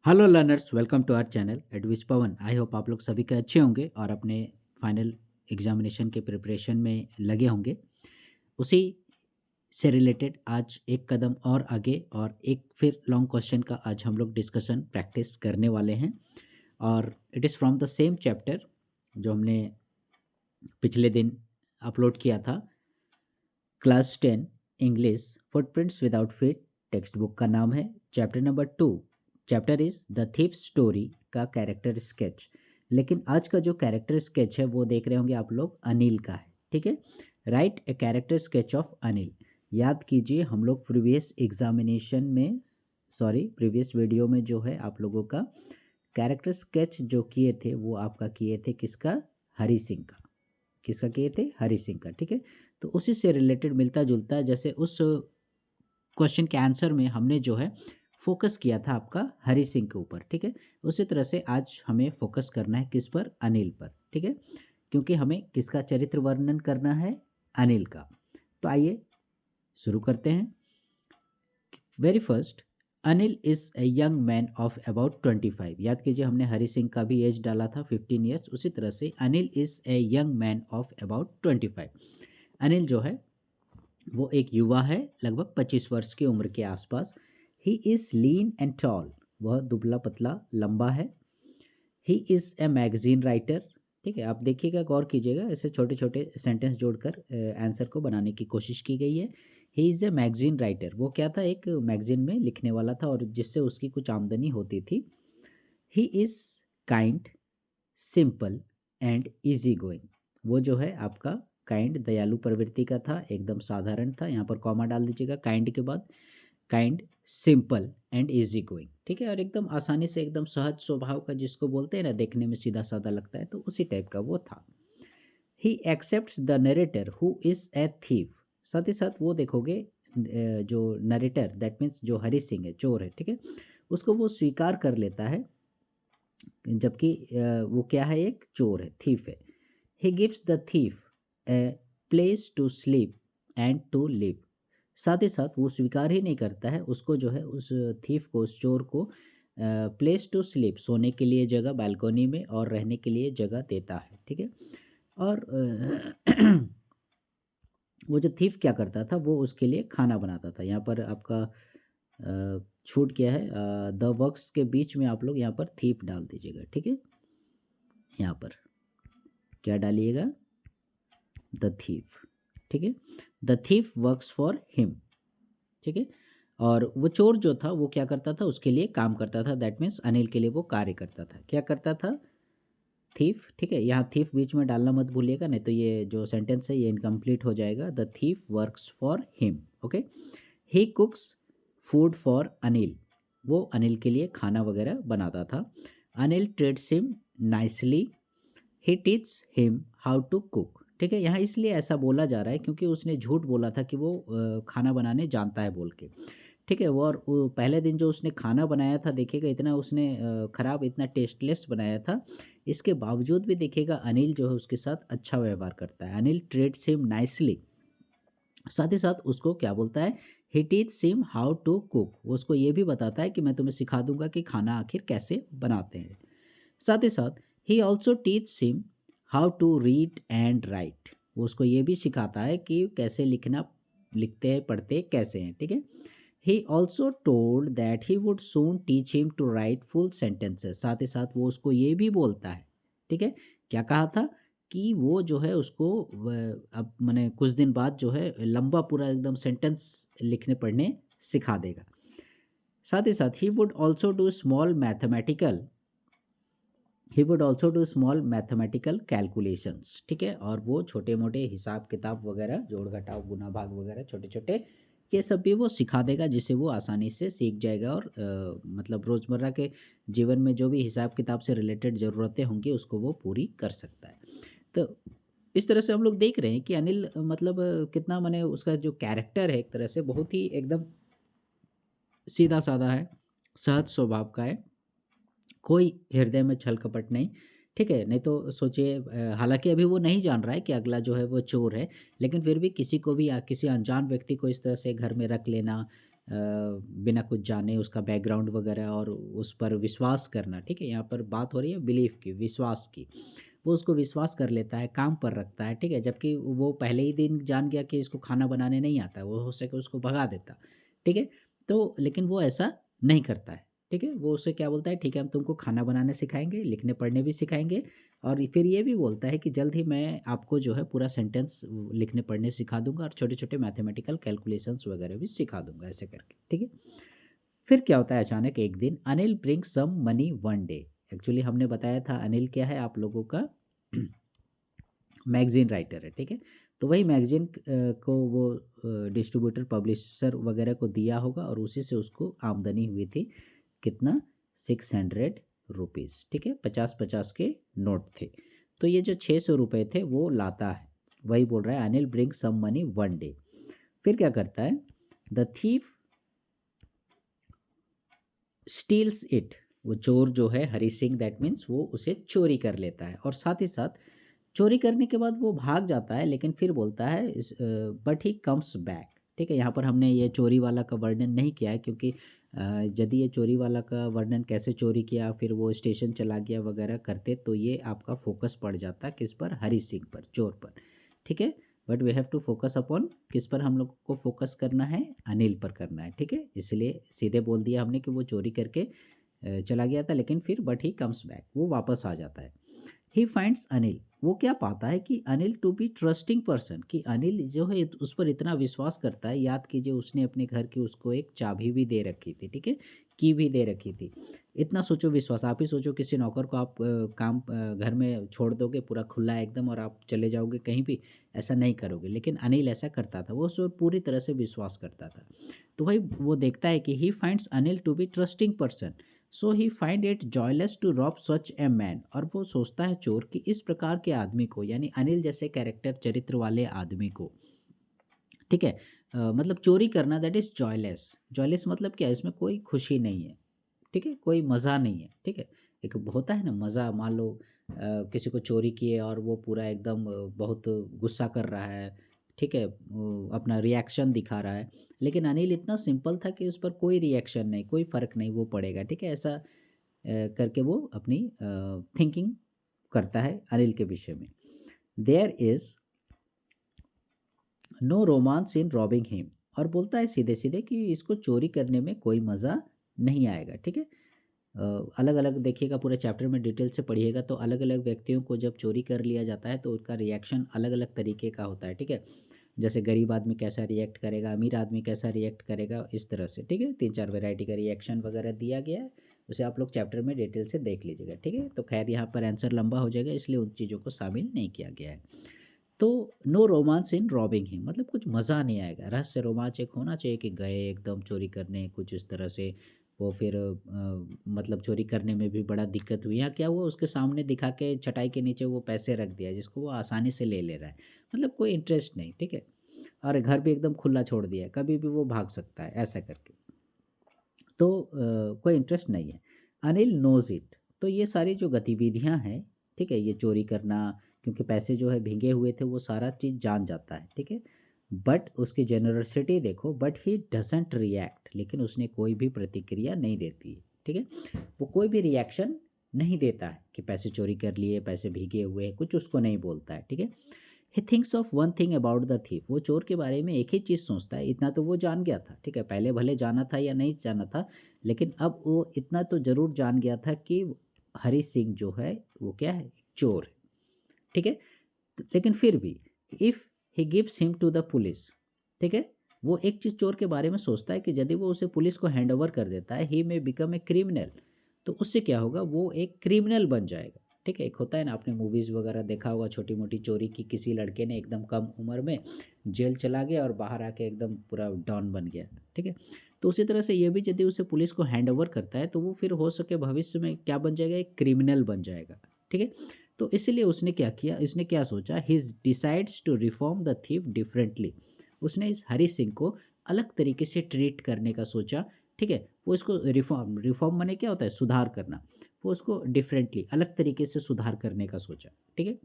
Hello learners, welcome to our channel Advis Pawan. I hope आप लोग सभी के अच्छे होंगे और अपने फाइनल एग्जामिनेशन के प्रिपरेशन में लगे होंगे। उसी से रिलेटेड आज एक कदम और आगे और एक फिर लॉन्ग क्वेश्चन का आज हम लोग डिस्कशन प्रैक्टिस करने वाले हैं। और it is from the same chapter जो हमने पिछले दिन अपलोड किया था, class 10 English footprints without feet. Text book का नाम है chapter number 2। Chapter is the thief story का कैरेक्टर स्केच। लेकिन आज का जो कैरेक्टर स्केच है वो देख रहे होंगे आप लोग, अनिल का है। ठीक है, right a character sketch of Anil. याद कीजिए हम लोग प्रीवियस एग्जामिनेशन में, प्रीवियस वीडियो में जो है आप लोगों का कैरेक्टर स्केच जो किए थे वो आपका किए थे किसका, हरी सिंह का। किसका किए थे, हरी सिंह का। ठीक है, तो उसी से रिलेटेड मिलता जुलता, जैसे उस क्वेश्चन के आंसर में हमने जो है फोकस किया था आपका हरी सिंह के ऊपर। ठीक है, उसी तरह से आज हमें फोकस करना है किस पर, अनिल पर। ठीक है, क्योंकि हमें किसका चरित्र वर्णन करना है, अनिल का। तो आइए शुरू करते हैं। Very first, Anil is a young man of about 25। याद कीजिए हमने हरी सिंह का भी एज डाला था 15 ईयर्स, उसी तरह से Anil is a young man of about 25। Anil जो है वो एक युवा है, लगभग 25 वर्ष की उम्र के आसपास। He is lean and tall, वह दुबला पतला लंबा है। He is a magazine writer. ठीक है, आप देखिएगा, गौर कीजिएगा, ऐसे छोटे छोटे सेंटेंस जोड़कर आंसर को बनाने की कोशिश की गई है। He is a magazine writer, वो क्या था, एक मैगजीन में लिखने वाला था और जिससे उसकी कुछ आमदनी होती थी। He is kind, simple and easy going, वो जो है आपका काइंड, दयालु प्रवृत्ति का था, एकदम साधारण था। यहाँ पर कॉमा डाल दीजिएगा काइंड के बाद। Kind, simple and easy going. ठीक है, और एकदम आसानी से, एकदम सहज स्वभाव का, जिसको बोलते हैं ना, देखने में सीधा साधा लगता है, तो उसी टाइप का वो था। He accepts the narrator who is a thief. साथ ही साथ वो देखोगे जो नरेटर, दैट मीन्स जो हरी सिंह है, चोर है, ठीक है, उसको वो स्वीकार कर लेता है, जबकि वो क्या है, एक चोर है, थीफ है। He gives the thief a place to sleep and to live. साथ ही साथ वो स्वीकार ही नहीं करता है, उसको जो है, उस थीफ को, उस चोर को प्लेस टू स्लीप, सोने के लिए जगह बालकनी में और रहने के लिए जगह देता है। ठीक है, और वो जो थीफ क्या करता था, वो उसके लिए खाना बनाता था। यहाँ पर आपका छूट क्या है, द वर्क्स के बीच में आप लोग यहाँ पर थीफ डाल दीजिएगा। ठीक है, यहाँ पर क्या डालिएगा, द थीफ। ठीक है, the thief works for him. ठीक है, और वो चोर जो था वो क्या करता था, उसके लिए काम करता था, दैट मीन्स अनिल के लिए वो कार्य करता था। क्या करता था, थीफ। ठीक है, यहाँ थीफ बीच में डालना मत भूलिएगा, नहीं तो ये जो सेंटेंस है ये इनकम्प्लीट हो जाएगा। The thief works for him. Okay, he cooks food for Anil, वो अनिल के लिए खाना वगैरह बनाता था। Anil treats him nicely, he teach him how to cook. ठीक है, यहाँ इसलिए ऐसा बोला जा रहा है क्योंकि उसने झूठ बोला था कि वो खाना बनाने जानता है बोल के। ठीक है, वो, और वो पहले दिन जो उसने खाना बनाया था, देखिएगा इतना उसने ख़राब, इतना टेस्टलेस बनाया था, इसके बावजूद भी देखिएगा अनिल जो है उसके साथ अच्छा व्यवहार करता है। अनिल ट्रीट्स हिम नाइसली, साथ ही साथ उसको क्या बोलता है, he teach him how to cook, वो उसको ये भी बताता है कि मैं तुम्हें सिखा दूंगा कि खाना आखिर कैसे बनाते हैं। साथ ही साथ he also teach him how to read and write, वो उसको ये भी सिखाता है कि कैसे लिखना, लिखते हैं, पढ़ते कैसे हैं। ठीक है, he also told that he would soon teach him to write full sentences, साथ ही साथ वो उसको ये भी बोलता है। ठीक है, क्या कहा था कि वो जो है उसको अब मैंने कुछ दिन बाद जो है लंबा पूरा एकदम सेंटेंस लिखने पढ़ने सिखा देगा। साथ ही साथ he would also do small mathematical calculations. ठीक है, और वो छोटे मोटे हिसाब किताब वगैरह, जोड़ घटाव गुना भाग वगैरह, छोटे छोटे, ये सब भी वो सिखा देगा, जिससे वो आसानी से सीख जाएगा और मतलब रोज़मर्रा के जीवन में जो भी हिसाब किताब से रिलेटेड ज़रूरतें होंगी उसको वो पूरी कर सकता है। तो इस तरह से हम लोग देख रहे हैं कि अनिल मतलब कितना, माने उसका जो कैरेक्टर है एक तरह से बहुत ही एकदम सीधा साधा है, सहज स्वभाव का है, कोई हृदय में छल कपट नहीं। ठीक है, नहीं तो सोचिए, हालांकि अभी वो नहीं जान रहा है कि अगला जो है वो चोर है, लेकिन फिर भी किसी को भी किसी अनजान व्यक्ति को इस तरह से घर में रख लेना, बिना कुछ जाने उसका बैकग्राउंड वगैरह और उस पर विश्वास करना, ठीक है, यहाँ पर बात हो रही है बिलीफ की, विश्वास की। वो उसको विश्वास कर लेता है, काम पर रखता है, ठीक है, जबकि वो पहले ही दिन जान गया कि इसको खाना बनाने नहीं आता है, वो हो सके उसको भगा देता, ठीक है। तो लेकिन वो ऐसा नहीं करता है, ठीक है, वो उससे क्या बोलता है, ठीक है हम तुमको खाना बनाने सिखाएंगे, लिखने पढ़ने भी सिखाएंगे, और फिर ये भी बोलता है कि जल्द ही मैं आपको जो है पूरा सेंटेंस लिखने पढ़ने सिखा दूंगा और छोटे छोटे मैथमेटिकल कैलकुलेशंस वगैरह भी सिखा दूंगा, ऐसे करके, ठीक है। फिर क्या होता है, अचानक एक दिन Anil bring some money one day. Actually हमने बताया था अनिल क्या है आप लोगों का, मैगजीन राइटर है, ठीक है। तो वही मैगजीन को वो डिस्ट्रीब्यूटर पब्लिशर वगैरह को दिया होगा और उसी से उसको आमदनी हुई थी, कितना, 600 रुपीज़, ठीक है, 50-50 के नोट थे। तो ये जो 600 रुपये थे वो लाता है, वही बोल रहा है Anil bring some money one day. फिर क्या करता है, द थीफ स्टील्स इट, वो चोर जो है हरी सिंह, दैट मीन्स वो उसे चोरी कर लेता है, और साथ ही साथ चोरी करने के बाद वो भाग जाता है, लेकिन फिर बोलता है बट ही कम्स बैक, ठीक है। यहाँ पर हमने ये चोरी वाला का वर्णन नहीं किया है, क्योंकि यदि ये चोरी वाला का वर्णन कैसे चोरी किया, फिर वो स्टेशन चला गया वगैरह करते, तो ये आपका फोकस पड़ जाता किस पर, हरी सिंह पर, चोर पर, ठीक है। But we have to focus upon, किस पर हम लोग को फोकस करना है, अनिल पर करना है, ठीक है। इसलिए सीधे बोल दिया हमने कि वो चोरी करके चला गया था, लेकिन फिर बट ही कम्स बैक, वो वापस आ जाता है। ही फाइंड्स अनिल, वो क्या पाता है कि Anil to be trusting person, कि अनिल जो है उस पर इतना विश्वास करता है। याद कीजिए उसने अपने घर की उसको एक चाबी भी दे रखी थी, ठीक है, की भी दे रखी थी। इतना सोचो विश्वास, आप ही सोचो किसी नौकर को आप काम घर में छोड़ दोगे पूरा खुला है एकदम, और आप चले जाओगे कहीं भी, ऐसा नहीं करोगे, लेकिन अनिल ऐसा करता था, वो उस पर पूरी तरह से विश्वास करता था। तो भाई वो देखता है कि he finds Anil to be trusting person, so he find it joyless to rob such a man, और वो सोचता है चोर कि इस प्रकार के आदमी को, यानी अनिल जैसे कैरेक्टर चरित्र वाले आदमी को, ठीक है, मतलब चोरी करना दैट इज जॉयलेस। जॉयलेस मतलब क्या है, इसमें कोई खुशी नहीं है, ठीक है, कोई मज़ा नहीं है, ठीक है। एक होता है ना मज़ा, मान लो किसी को चोरी किए और वो पूरा एकदम बहुत गुस्सा कर रहा है, ठीक है, वो अपना रिएक्शन दिखा रहा है, लेकिन अनिल इतना सिंपल था कि उस पर कोई रिएक्शन नहीं, कोई फ़र्क नहीं वो पड़ेगा, ठीक है, ऐसा करके वो अपनी थिंकिंग करता है अनिल के विषय में। There is no romance in robbing him, और बोलता है सीधे सीधे कि इसको चोरी करने में कोई मज़ा नहीं आएगा, ठीक है। अलग अलग देखिएगा, पूरे चैप्टर में डिटेल से पढ़िएगा, तो अलग अलग व्यक्तियों को जब चोरी कर लिया जाता है तो उसका रिएक्शन अलग अलग तरीके का होता है, ठीक है। जैसे गरीब आदमी कैसा रिएक्ट करेगा, अमीर आदमी कैसा रिएक्ट करेगा, इस तरह से, ठीक है, 3-4 वैरायटी का रिएक्शन वगैरह दिया गया है, उसे आप लोग चैप्टर में डिटेल से देख लीजिएगा, ठीक है। तो खैर यहाँ पर आंसर लंबा हो जाएगा, इसलिए उन चीज़ों को शामिल नहीं किया गया है। तो no romance in robbing him, मतलब कुछ मज़ा नहीं आएगा, रहस्य रोमांच एक होना चाहिए कि गए एकदम चोरी करने कुछ इस तरह से, वो फिर मतलब चोरी करने में भी बड़ा दिक्कत हुई। यहाँ क्या हुआ, उसके सामने दिखा के चटाई के नीचे वो पैसे रख दिया जिसको वो आसानी से ले ले रहा है, मतलब कोई इंटरेस्ट नहीं, ठीक है। और घर भी एकदम खुला छोड़ दिया है, कभी भी वो भाग सकता है ऐसा करके, तो कोई इंटरेस्ट नहीं है। अनिल नोज इट, तो ये सारी जो गतिविधियां हैं, ठीक है, ये चोरी करना, क्योंकि पैसे जो है भीगे हुए थे, वो सारा चीज़ जान जाता है, ठीक है। बट उसकी जेनरसिटी देखो, बट ही डजेंट रिएक्ट, लेकिन उसने कोई भी प्रतिक्रिया नहीं देती है, ठीक है, वो कोई भी रिएक्शन नहीं देता है कि पैसे चोरी कर लिए, पैसे भीगे हुए हैं, कुछ उसको नहीं बोलता है, ठीक है। He thinks of one thing about the thief, वो चोर के बारे में एक ही चीज़ सोचता है, इतना तो वो जान गया था, ठीक है, पहले भले जाना था या नहीं जाना था, लेकिन अब वो इतना तो ज़रूर जान गया था कि हरी सिंह जो है वो क्या है, चोर है, ठीक है। लेकिन फिर भी if he gives him to the police, ठीक है, वो एक चीज़ चोर के बारे में सोचता है कि यदि वो उसे पुलिस को हैंड ओवर कर देता है, ही मे बिकम ए क्रिमिनल, तो उससे क्या होगा, वो एक क्रिमिनल बन जाएगा, ठीक है। एक होता है ना, आपने मूवीज़ वगैरह देखा होगा, छोटी मोटी चोरी की, किसी लड़के ने एकदम कम उम्र में जेल चला गया और बाहर आके एकदम पूरा डॉन बन गया, ठीक है। तो उसी तरह से ये भी यदि उसे पुलिस को हैंड ओवर करता है तो वो फिर हो सके भविष्य में क्या बन जाएगा, एक क्रिमिनल बन जाएगा, ठीक है। तो इसलिए उसने क्या किया, उसने क्या सोचा, he decides to reform the thief differently, उसने इस हरी सिंह को अलग तरीके से ट्रीट करने का सोचा, ठीक है। वो इसको रिफॉर्म, रिफॉर्म माने क्या होता है, सुधार करना, वो उसको डिफरेंटली अलग तरीके से सुधार करने का सोचा, ठीक है।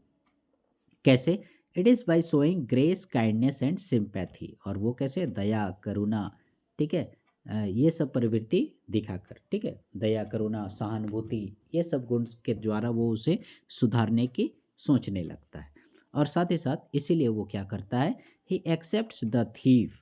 कैसे, it is by showing grace, kindness and sympathy, और वो कैसे, दया, करुणा, ठीक है, ये सब प्रवृत्ति दिखाकर, ठीक है, दया, करुणा, सहानुभूति, ये सब गुण के द्वारा वो उसे सुधारने की सोचने लगता है। और साथ ही साथ इसीलिए वो क्या करता है, ही एक्सेप्ट्स द थीफ,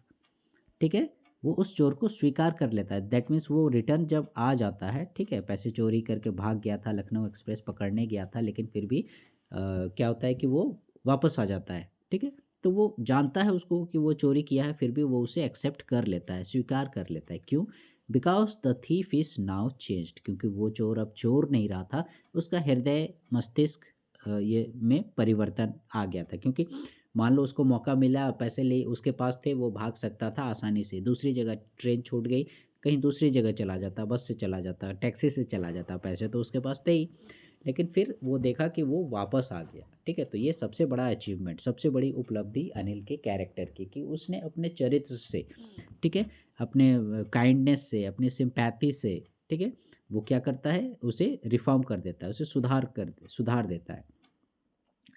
ठीक है, वो उस चोर को स्वीकार कर लेता है। दैट मीन्स वो रिटर्न जब आ जाता है, ठीक है, पैसे चोरी करके भाग गया था, लखनऊ एक्सप्रेस पकड़ने गया था, लेकिन फिर भी क्या होता है कि वो वापस आ जाता है, ठीक है। तो वो जानता है उसको कि वो चोरी किया है, फिर भी वो उसे एक्सेप्ट कर लेता है, स्वीकार कर लेता है। क्यों? Because the thief is now changed, क्योंकि वो चोर अब चोर नहीं रहा था, उसका हृदय, मस्तिष्क ये में परिवर्तन आ गया था। क्योंकि मान लो उसको मौका मिला, पैसे ले उसके पास थे, वो भाग सकता था आसानी से, दूसरी जगह ट्रेन छूट गई, कहीं दूसरी जगह चला जाता, बस से चला जाता, टैक्सी से चला जाता, पैसे तो उसके पास थे ही, लेकिन फिर वो देखा कि वो वापस आ गया, ठीक है। तो ये सबसे बड़ा अचीवमेंट, सबसे बड़ी उपलब्धि अनिल के कैरेक्टर की, कि उसने अपने चरित्र से, ठीक है, अपने काइंडनेस से, अपनी सिंपैथी से, ठीक है, वो क्या करता है, उसे रिफॉर्म कर देता है, उसे सुधार देता है।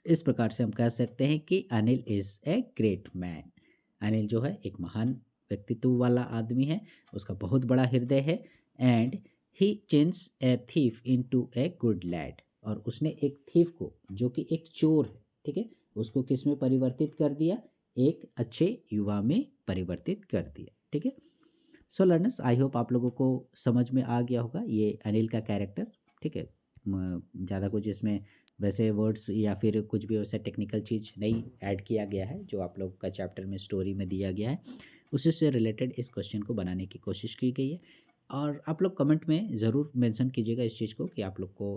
इस प्रकार से हम कह सकते हैं कि Anil is a great man. Anil जो है एक महान व्यक्तित्व वाला आदमी है, उसका बहुत बड़ा हृदय है, and he change a thief into a good lad. और उसने एक थीफ को, जो कि एक चोर है, ठीक है, उसको किस में परिवर्तित कर दिया, एक अच्छे युवा में परिवर्तित कर दिया, ठीक है। सो लर्नर्स, आई होप आप लोगों को समझ में आ गया होगा ये अनिल का कैरेक्टर, ठीक है। ज़्यादा कुछ इसमें वैसे वर्ड्स या फिर कुछ भी वैसे टेक्निकल चीज़ नहीं ऐड किया गया है, जो आप लोग का चैप्टर में स्टोरी में दिया गया है उसी से रिलेटेड इस क्वेश्चन को बनाने की कोशिश की गई है। और आप लोग कमेंट में ज़रूर मेंशन कीजिएगा इस चीज़ को कि आप लोग को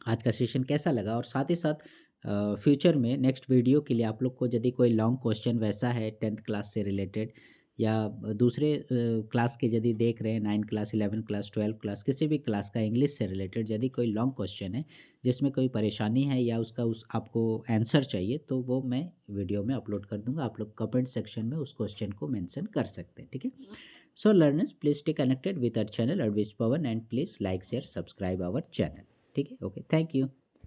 आज का सेशन कैसा लगा। और साथ ही साथ फ्यूचर में नेक्स्ट वीडियो के लिए आप लोग को यदि कोई लॉन्ग क्वेश्चन वैसा है 10th क्लास से रिलेटेड, या दूसरे क्लास के यदि देख रहे हैं, 9 क्लास, 11 क्लास, 12 क्लास, किसी भी क्लास का इंग्लिश से रिलेटेड यदि कोई लॉन्ग क्वेश्चन है जिसमें कोई परेशानी है या उसका आपको आंसर चाहिए, तो वो मैं वीडियो में अपलोड कर दूंगा। आप लोग कमेंट सेक्शन में उस क्वेश्चन को मेंशन कर सकते हैं, ठीक है। So learners, please stay connected with our channel Advis Pawan, and please like share subscribe our channel, ठीक है। Okay, thank you.